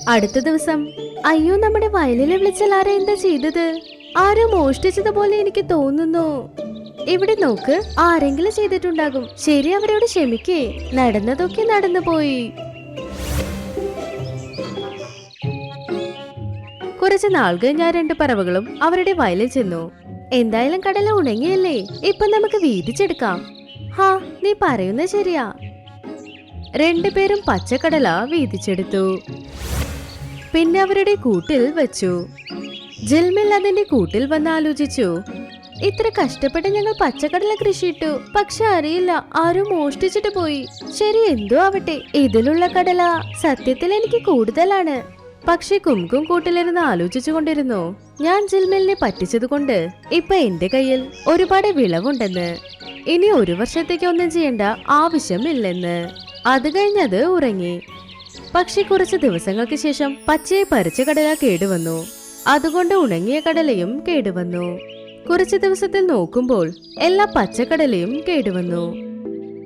അടുത്ത ദിവസം അയ്യോ, നമ്മുടെ വയലിനെ വിളിച്ചാൽ ആരാ എന്താ ചെയ്തത്? ആരോ മോഷ്ടിച്ചതുപോലെ എനിക്ക് തോന്നുന്നു. ഇവിടെ നോക്ക്, ആരെങ്കിലും ചെയ്തിട്ടുണ്ടാകും. ശരി, അവരോട് ക്ഷമിക്കേ. നടന്നതൊക്കെ നടന്നുപോയി. കുറച്ച് നാൾ കഴിഞ്ഞ രണ്ട് പറവകളും അവരുടെ വയലിൽ ചെന്നു. എന്തായാലും കടല ഉണങ്ങിയല്ലേ, ഇപ്പൊ നമുക്ക് വീതിച്ചെടുക്കാം. ഹാ, നീ പറയുന്ന ശരിയാ. രണ്ടുപേരും പച്ചക്കടല വീതിച്ചെടുത്തു. പിന്നെ അവരുടെ കൂട്ടിൽ വെച്ചു. ജിൽമിൽ അതിന്റെ കൂട്ടിൽ വന്ന് ആലോചിച്ചു, ഇത്ര കഷ്ടപ്പെട്ട് ഞങ്ങൾ പച്ചക്കടല കൃഷിയിട്ടു, പക്ഷെ അറിയില്ല, ആരും മോഷ്ടിച്ചിട്ട് പോയി. ശരി, എന്തോ ആവട്ടെ, ഇതിലുള്ള കടല സത്യത്തിൽ എനിക്ക് കൂടുതലാണ്. പക്ഷെ കുംകും കൂട്ടിലിരുന്ന് ആലോചിച്ചു കൊണ്ടിരുന്നു, ഞാൻ ജിൽമിലിനെ പറ്റിച്ചതുകൊണ്ട് ഇപ്പൊ എന്റെ കയ്യിൽ ഒരുപാട് വിളവുണ്ടെന്ന്. ഇനി ഒരു വർഷത്തേക്ക് ഒന്നും ചെയ്യേണ്ട ആവശ്യമില്ലെന്ന്. അത് കഴിഞ്ഞത് ഉറങ്ങി. പക്ഷെ കുറച്ച് ദിവസങ്ങൾക്ക് ശേഷം പച്ചയെ പറിച്ച കടല കേടുവന്നു. അതുകൊണ്ട് ഉണങ്ങിയ കടലയും കേടുവന്നു. കുറച്ച് ദിവസത്തിൽ നോക്കുമ്പോൾ എല്ലാ പച്ചക്കടലയും കേടുവന്നു.